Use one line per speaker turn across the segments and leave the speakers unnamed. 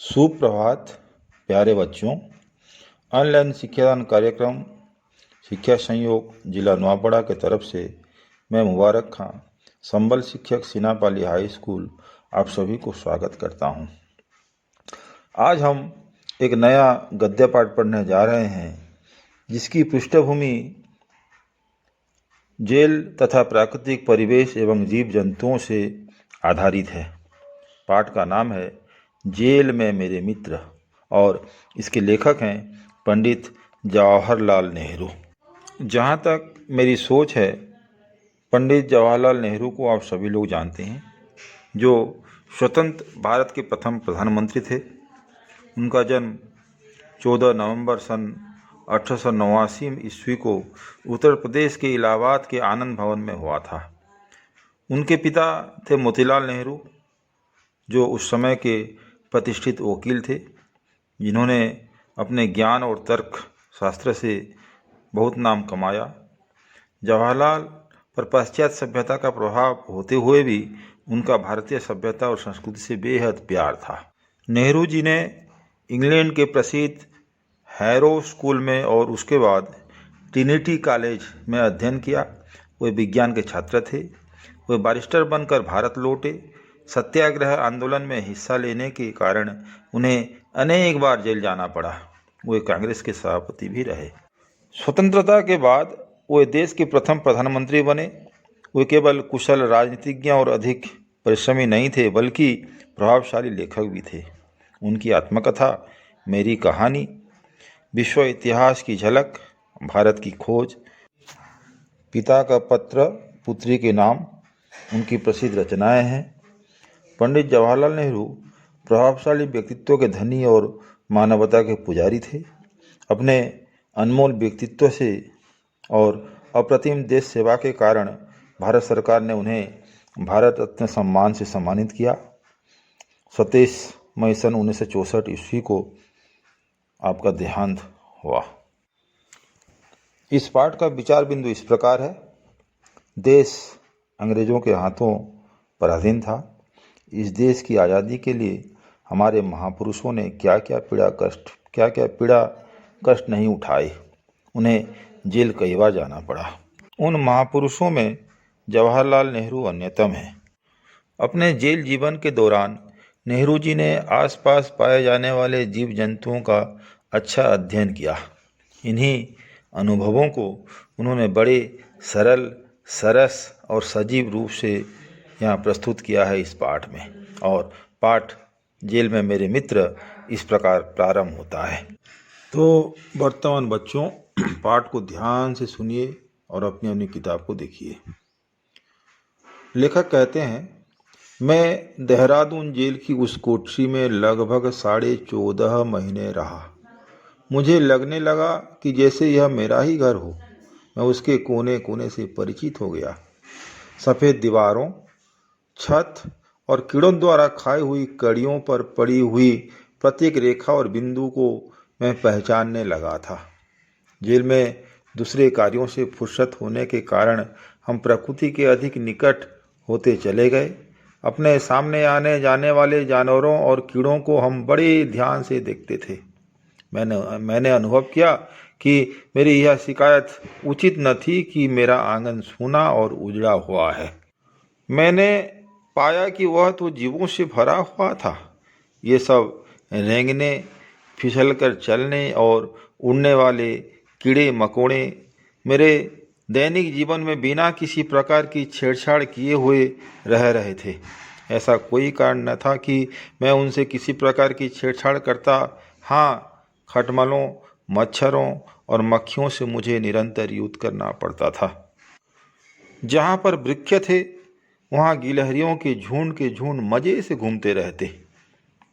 सुप्रभात प्यारे बच्चों। ऑनलाइन शिक्षादान कार्यक्रम शिक्षा संयोग जिला नवापड़ा के तरफ से मैं मुबारक खां, संबल शिक्षक सीनापाली हाई स्कूल, आप सभी को स्वागत करता हूं। आज हम एक नया गद्य पाठ पढ़ने जा रहे हैं जिसकी पृष्ठभूमि जेल तथा प्राकृतिक परिवेश एवं जीव जंतुओं से आधारित है। पाठ का नाम है जेल में मेरे मित्र और इसके लेखक हैं पंडित जवाहरलाल नेहरू। जहाँ तक मेरी सोच है, पंडित जवाहरलाल नेहरू को आप सभी लोग जानते हैं, जो स्वतंत्र भारत के प्रथम प्रधानमंत्री थे। उनका जन्म 14 नवंबर सन 1889 ईस्वी को उत्तर प्रदेश के इलाहाबाद के आनंद भवन में हुआ था। उनके पिता थे मोतीलाल नेहरू, जो उस समय के प्रतिष्ठित वकील थे, जिन्होंने अपने ज्ञान और तर्क शास्त्र से बहुत नाम कमाया। जवाहरलाल पर पाश्चात्य सभ्यता का प्रभाव होते हुए भी उनका भारतीय सभ्यता और संस्कृति से बेहद प्यार था। नेहरू जी ने इंग्लैंड के प्रसिद्ध हैरो स्कूल में और उसके बाद ट्रिनिटी कॉलेज में अध्ययन किया। वे विज्ञान के छात्र थे। वे बैरिस्टर बनकर भारत लौटे। सत्याग्रह आंदोलन में हिस्सा लेने के कारण उन्हें अनेक बार जेल जाना पड़ा। वे कांग्रेस के सभापति भी रहे। स्वतंत्रता के बाद वे देश के प्रथम प्रधानमंत्री बने। वे केवल कुशल राजनीतिज्ञ और अधिक परिश्रमी नहीं थे, बल्कि प्रभावशाली लेखक भी थे। उनकी आत्मकथा मेरी कहानी, विश्व इतिहास की झलक, भारत की खोज, पिता का पत्र पुत्री के नाम उनकी प्रसिद्ध रचनाएं हैं। पंडित जवाहरलाल नेहरू प्रभावशाली व्यक्तित्व के धनी और मानवता के पुजारी थे। अपने अनमोल व्यक्तित्व से और अप्रतिम देश सेवा के कारण भारत सरकार ने उन्हें भारत रत्न सम्मान से सम्मानित किया। 27 मई सन 1964 ईस्वी को आपका देहांत हुआ। इस पाठ का विचार बिंदु इस प्रकार है। देश अंग्रेजों के हाथों पराधीन था। इस देश की आज़ादी के लिए हमारे महापुरुषों ने क्या क्या पीड़ा कष्ट नहीं उठाए। उन्हें जेल कई बार जाना पड़ा। उन महापुरुषों में जवाहरलाल नेहरू अन्यतम हैं। अपने जेल जीवन के दौरान नेहरू जी ने आसपास पाए जाने वाले जीव जंतुओं का अच्छा अध्ययन किया। इन्हीं अनुभवों को उन्होंने बड़े सरल, सरस और सजीव रूप से यहाँ प्रस्तुत किया है इस पाठ में। और पाठ जेल में मेरे मित्र इस प्रकार प्रारंभ होता है। तो वर्तमान बच्चों, पाठ को ध्यान से सुनिए और अपनी अपनी किताब को देखिए। लेखक कहते हैं, मैं देहरादून जेल की उस कोठरी में लगभग 14.5 महीने रहा। मुझे लगने लगा कि जैसे यह मेरा ही घर हो। मैं उसके कोने कोने से परिचित हो गया। सफ़ेद दीवारों, छत और कीड़ों द्वारा खाई हुई कड़ियों पर पड़ी हुई प्रत्येक रेखा और बिंदु को मैं पहचानने लगा था। जेल में दूसरे कार्यों से फुर्सत होने के कारण हम प्रकृति के अधिक निकट होते चले गए। अपने सामने आने जाने वाले जानवरों और कीड़ों को हम बड़े ध्यान से देखते थे। मैंने अनुभव किया कि मेरी यह शिकायत उचित न थी कि मेरा आंगन सूना और उजड़ा हुआ है। मैंने पाया कि वह तो जीवों से भरा हुआ था। ये सब रेंगने, फिसलकर चलने और उड़ने वाले कीड़े मकोड़े मेरे दैनिक जीवन में बिना किसी प्रकार की छेड़छाड़ किए हुए रह रहे थे। ऐसा कोई कारण न था कि मैं उनसे किसी प्रकार की छेड़छाड़ करता। हाँ, खटमलों, मच्छरों और मक्खियों से मुझे निरंतर युद्ध करना पड़ता था। जहाँ पर वृक्ष थे, वहाँ गिलहरियों के झुंड मज़े से घूमते रहते।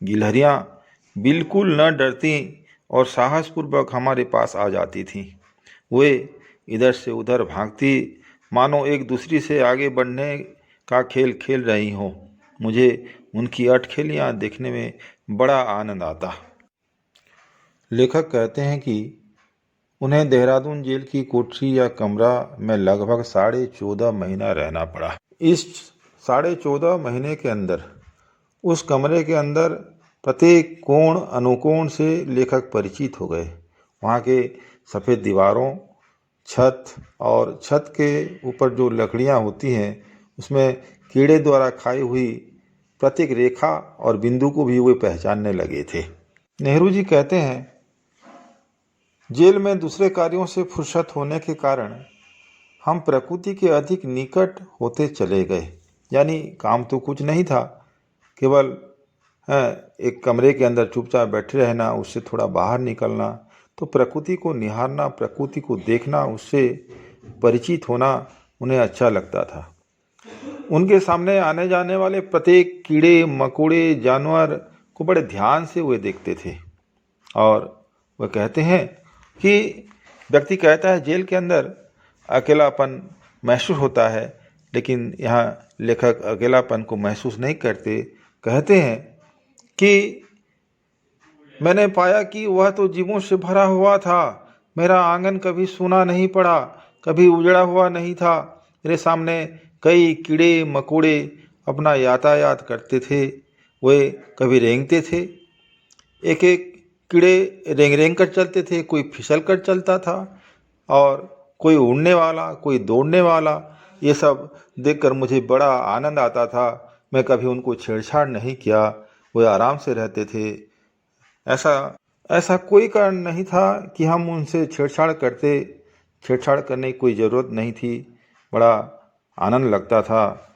गिलहरियाँ बिल्कुल न डरती और साहसपूर्वक हमारे पास आ जाती थीं। वे इधर से उधर भागती, मानो एक दूसरी से आगे बढ़ने का खेल खेल रही हों। मुझे उनकी अटखेलियाँ देखने में बड़ा आनंद आता। लेखक कहते हैं कि उन्हें देहरादून जेल की कोठरी या कमरा में लगभग 14.5 महीना रहना पड़ा। इस 14.5 महीने के अंदर उस कमरे के अंदर प्रत्येक कोण अनुकोण से लेखक परिचित हो गए। वहाँ के सफ़ेद दीवारों, छत और छत के ऊपर जो लकड़ियाँ होती हैं उसमें कीड़े द्वारा खाई हुई प्रत्येक रेखा और बिंदु को भी वे पहचानने लगे थे। नेहरू जी कहते हैं, जेल में दूसरे कार्यों से फुर्सत होने के कारण हम प्रकृति के अधिक निकट होते चले गए। यानी काम तो कुछ नहीं था, केवल एक कमरे के अंदर चुपचाप बैठे रहना, उससे थोड़ा बाहर निकलना, तो प्रकृति को निहारना, प्रकृति को देखना, उससे परिचित होना उन्हें अच्छा लगता था। उनके सामने आने जाने वाले प्रत्येक कीड़े मकोड़े जानवर को बड़े ध्यान से वे देखते थे। और वह कहते हैं कि व्यक्ति कहता है जेल के अंदर अकेलापन महसूस होता है, लेकिन यहाँ लेखक अकेलापन को महसूस नहीं करते। कहते हैं कि मैंने पाया कि वह तो जीवों से भरा हुआ था। मेरा आंगन कभी सूना नहीं पड़ा, कभी उजड़ा हुआ नहीं था। मेरे सामने कई कीड़े मकोड़े अपना यातायात करते थे। वे कभी रेंगते थे, एक एक कीड़े रेंग रेंग कर चलते थे, कोई फिसल कर चलता था और कोई उड़ने वाला, कोई दौड़ने वाला। ये सब देखकर मुझे बड़ा आनंद आता था। मैं कभी उनको छेड़छाड़ नहीं किया, वे आराम से रहते थे। ऐसा ऐसा कोई कारण नहीं था कि हम उनसे छेड़छाड़ करते। छेड़छाड़ करने की कोई ज़रूरत नहीं थी। बड़ा आनंद लगता था,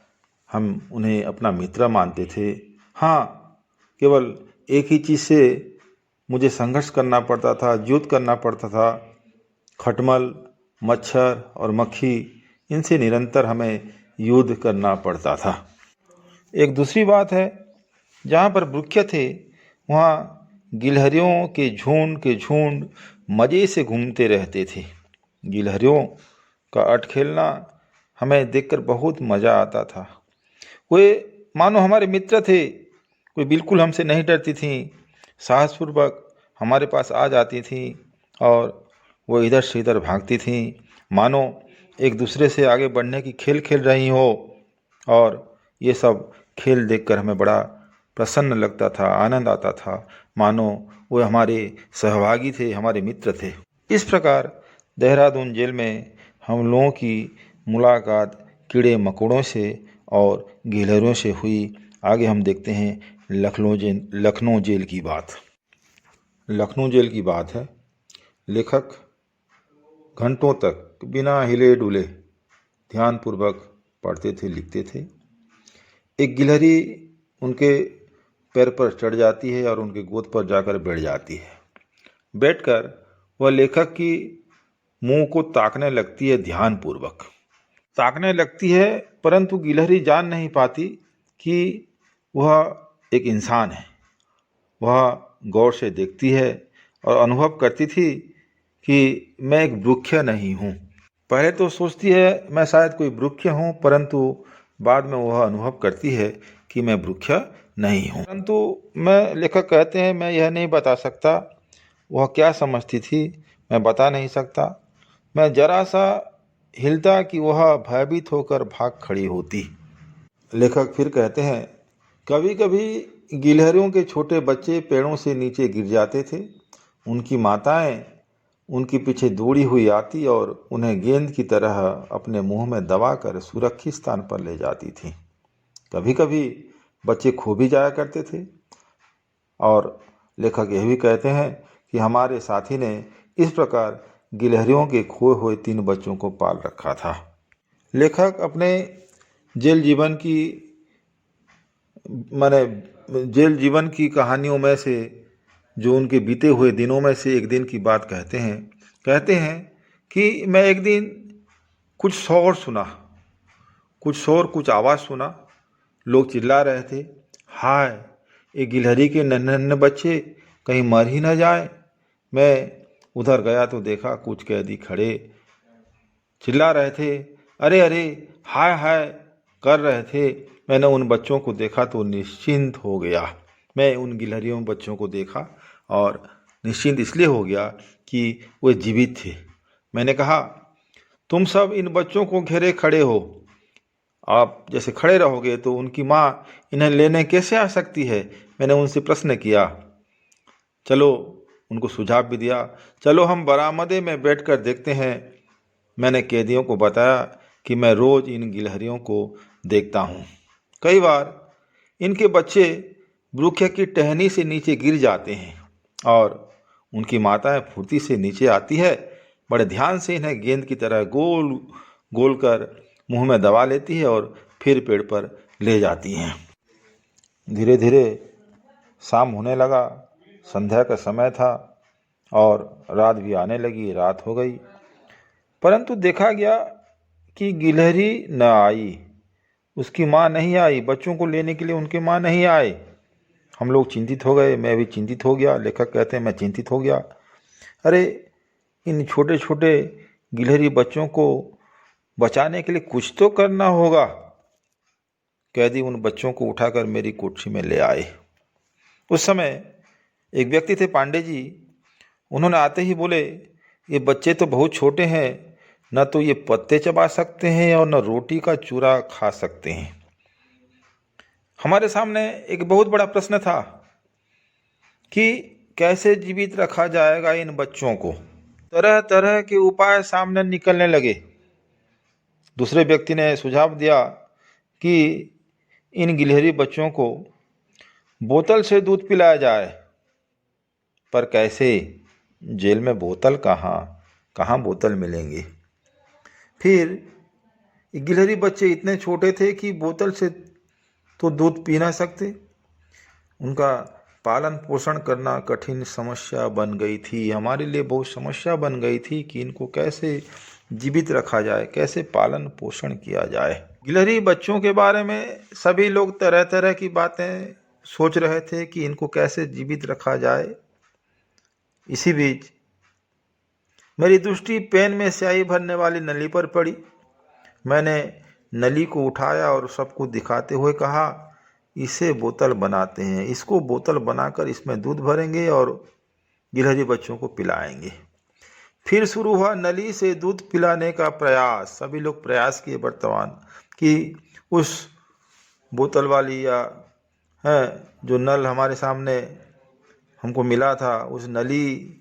हम उन्हें अपना मित्र मानते थे। हाँ, केवल एक ही चीज़ से मुझे संघर्ष करना पड़ता था, युद्ध करना पड़ता था। खटमल, मच्छर और मक्खी, इनसे निरंतर हमें युद्ध करना पड़ता था। एक दूसरी बात है, जहाँ पर वृक्ष थे वहाँ गिलहरियों के झुंड मज़े से घूमते रहते थे। गिलहरियों का अट खेलना हमें देखकर बहुत मज़ा आता था। वे मानो हमारे मित्र थे। कोई बिल्कुल हमसे नहीं डरती थीं, साहसपूर्वक हमारे पास आ जाती थीं और वो इधर से इधर भागती थीं, मानो एक दूसरे से आगे बढ़ने की खेल खेल रही हो। और ये सब खेल देखकर हमें बड़ा प्रसन्न लगता था, आनंद आता था, मानो वो हमारे सहभागी थे, हमारे मित्र थे। इस प्रकार देहरादून जेल में हम लोगों की मुलाकात कीड़े मकोड़ों से और गिलहरियों से हुई। आगे हम देखते हैं लखनऊ जेल की बात। लखनऊ जेल की बात है। लेखक घंटों तक बिना हिले डुले ध्यानपूर्वक पढ़ते थे, लिखते थे। एक गिलहरी उनके पैर पर चढ़ जाती है और उनके गोद पर जाकर बैठ जाती है। बैठकर वह लेखक की मुंह को ताकने लगती है, ध्यानपूर्वक ताकने लगती है, परंतु गिलहरी जान नहीं पाती कि वह एक इंसान है। वह गौर से देखती है और अनुभव करती थी कि मैं एक वृक्ष नहीं हूँ। पहले तो सोचती है मैं शायद कोई वृक्ष हूँ, परंतु बाद में वह अनुभव करती है कि मैं वृक्ष नहीं हूँ। परंतु लेखक कहते हैं मैं यह नहीं बता सकता वह क्या समझती थी, मैं बता नहीं सकता। मैं जरा सा हिलता कि वह भयभीत होकर भाग खड़ी होती। लेखक फिर कहते हैं, कभी कभी गिलहरियों के छोटे बच्चे पेड़ों से नीचे गिर जाते थे। उनकी माताएं उनके पीछे दौड़ी हुई आती और उन्हें गेंद की तरह अपने मुंह में दबाकर सुरक्षित स्थान पर ले जाती थीं। कभी कभी बच्चे खो भी जाया करते थे। और लेखक यह भी कहते हैं कि हमारे साथी ने इस प्रकार गिलहरियों के खोए हुए 3 बच्चों को पाल रखा था। लेखक अपने जेल जीवन की कहानियों में से, जो उनके बीते हुए दिनों में से एक दिन की बात कहते हैं कि मैं एक दिन कुछ कुछ आवाज़ सुना। लोग चिल्ला रहे थे, हाय, ये गिलहरी के नन्हे नन्हे बच्चे कहीं मर ही न जाए। मैं उधर गया तो देखा कुछ कैदी खड़े चिल्ला रहे थे, अरे अरे, हाय हाय कर रहे थे। मैंने उन बच्चों को देखा तो निश्चिंत हो गया। मैं उन गिलहरियों बच्चों को देखा और निश्चिंत इसलिए हो गया कि वे जीवित थे। मैंने कहा, तुम सब इन बच्चों को घेरे खड़े हो आप जैसे खड़े रहोगे तो उनकी माँ इन्हें लेने कैसे आ सकती है? मैंने उनसे प्रश्न किया। चलो, उनको सुझाव भी दिया, चलो हम बरामदे में बैठकर देखते हैं। मैंने कैदियों को बताया कि मैं रोज इन गिलहरियों को देखता हूँ। कई बार इनके बच्चे वृक्ष की टहनी से नीचे गिर जाते हैं और उनकी माताएं फुर्ती से नीचे आती है, बड़े ध्यान से इन्हें गेंद की तरह गोल गोल कर मुंह में दबा लेती है और फिर पेड़ पर ले जाती हैं। धीरे धीरे शाम होने लगा, संध्या का समय था और रात भी आने लगी। रात हो गई, परंतु देखा गया कि गिलहरी न आई, उसकी माँ नहीं आई, बच्चों को लेने के लिए उनकी माँ नहीं आए। हम लोग चिंतित हो गए, मैं भी चिंतित हो गया। लेखक कहते हैं मैं चिंतित हो गया। अरे, इन छोटे छोटे गिलहरी बच्चों को बचाने के लिए कुछ तो करना होगा। कैदी उन बच्चों को उठाकर मेरी कोठरी में ले आए। उस समय एक व्यक्ति थे, पांडे जी। उन्होंने आते ही बोले, ये बच्चे तो बहुत छोटे हैं, न तो ये पत्ते चबा सकते हैं और न रोटी का चूरा खा सकते हैं। हमारे सामने एक बहुत बड़ा प्रश्न था कि कैसे जीवित रखा जाएगा इन बच्चों को। तरह तरह के उपाय सामने निकलने लगे। दूसरे व्यक्ति ने सुझाव दिया कि इन गिलहरी बच्चों को बोतल से दूध पिलाया जाए। पर कैसे? जेल में बोतल कहाँ बोतल मिलेंगी? फिर गिलहरी बच्चे इतने छोटे थे कि बोतल से तो दूध पी ना सकते। उनका पालन पोषण करना कठिन समस्या बन गई थी। हमारे लिए बहुत समस्या बन गई थी कि इनको कैसे जीवित रखा जाए, कैसे पालन पोषण किया जाए। गिलहरी बच्चों के बारे में सभी लोग तरह तरह की बातें सोच रहे थे कि इनको कैसे जीवित रखा जाए। इसी बीच मेरी दृष्टि पेन में स्याही भरने वाली नली पर पड़ी। मैंने नली को उठाया और सबको दिखाते हुए कहा, इसे बोतल बनाते हैं, इसको बोतल बनाकर इसमें दूध भरेंगे और गिलहरी बच्चों को पिलाएंगे। फिर शुरू हुआ नली से दूध पिलाने का प्रयास। सभी लोग प्रयास किए वर्तमान कि उस बोतल वाली या जो नल हमारे सामने हमको मिला था, उस नली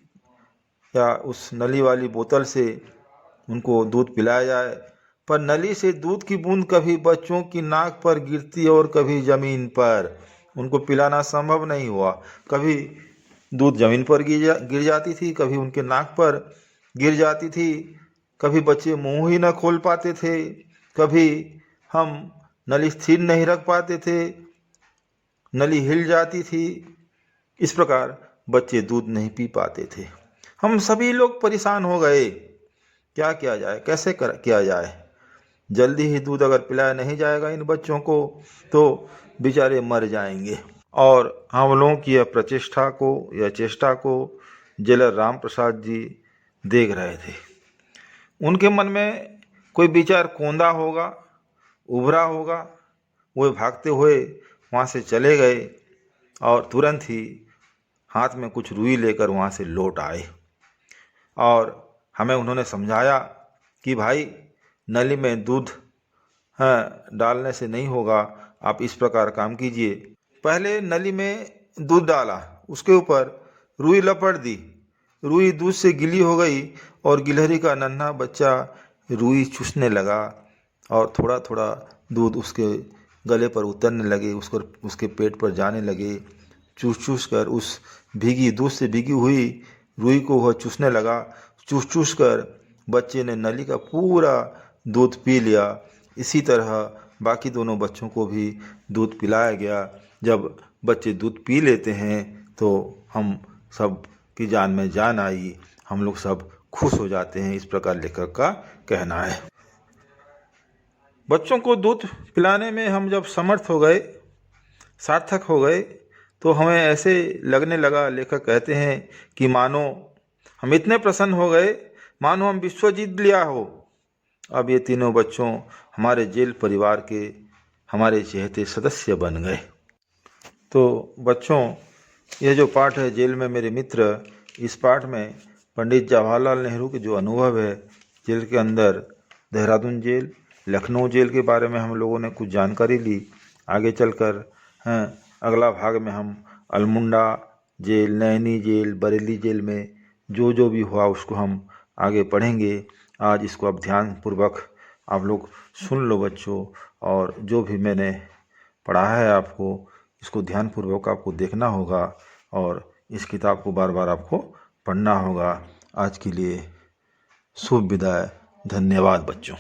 या उस नली वाली बोतल से उनको दूध पिलाया जाए। पर नली से दूध की बूंद कभी बच्चों की नाक पर गिरती और कभी जमीन पर। उनको पिलाना संभव नहीं हुआ। कभी दूध जमीन पर गिर जाती थी, कभी उनके नाक पर गिर जाती थी, कभी बच्चे मुंह ही न खोल पाते थे, कभी हम नली स्थिर नहीं रख पाते थे, नली हिल जाती थी। इस प्रकार बच्चे दूध नहीं पी पाते थे। हम सभी लोग परेशान हो गए। क्या किया जाए, कैसे किया जाए? जल्दी ही दूध अगर पिलाया नहीं जाएगा इन बच्चों को तो बेचारे मर जाएंगे। और हम लोगों की यह चेष्टा को जेलर राम प्रसाद जी देख रहे थे। उनके मन में कोई विचार कौंधा होगा, उभरा होगा। वो भागते हुए वहाँ से चले गए और तुरंत ही हाथ में कुछ रुई लेकर वहाँ से लौट आए। और हमें उन्होंने समझाया कि भाई, नली में दूध डालने से नहीं होगा, आप इस प्रकार काम कीजिए। पहले नली में दूध डाला, उसके ऊपर रुई लपट दी। रुई दूध से गीली हो गई और गिलहरी का नन्हा बच्चा रुई चूसने लगा और थोड़ा थोड़ा दूध उसके गले पर उतरने लगे, उसके पेट पर जाने लगे। चूस चूस कर उस दूध से भीगी हुई रुई को वह चूसने लगा। चूस चूस कर बच्चे ने नली का पूरा दूध पी लिया। इसी तरह बाकी दोनों बच्चों को भी दूध पिलाया गया। जब बच्चे दूध पी लेते हैं तो हम सब की जान में जान आई, हम लोग सब खुश हो जाते हैं। इस प्रकार लेखक का कहना है। बच्चों को दूध पिलाने में हम जब समर्थ हो गए, सार्थक हो गए, तो हमें ऐसे लगने लगा, लेखक कहते हैं कि मानो हम इतने प्रसन्न हो गए, मानो हम विश्व जीत लिया हो। अब ये तीनों बच्चों हमारे जेल परिवार के हमारे चहेते सदस्य बन गए। तो बच्चों, यह जो पाठ है जेल में मेरे मित्र, इस पाठ में पंडित जवाहरलाल नेहरू के जो अनुभव है जेल के अंदर, देहरादून जेल, लखनऊ जेल के बारे में हम लोगों ने कुछ जानकारी ली। आगे चलकर हैं अगला भाग में हम अल्मुंडा jail, Naini jail, Bareilly jail में जो जो भी हुआ उसको हम आगे पढ़ेंगे। आज इसको अब ध्यानपूर्वक आप लोग सुन लो बच्चों, और जो भी मैंने पढ़ा है आपको इसको ध्यानपूर्वक आपको देखना होगा और इस किताब को बार बार आपको पढ़ना होगा। आज के लिए शुभ विदाई। धन्यवाद बच्चों।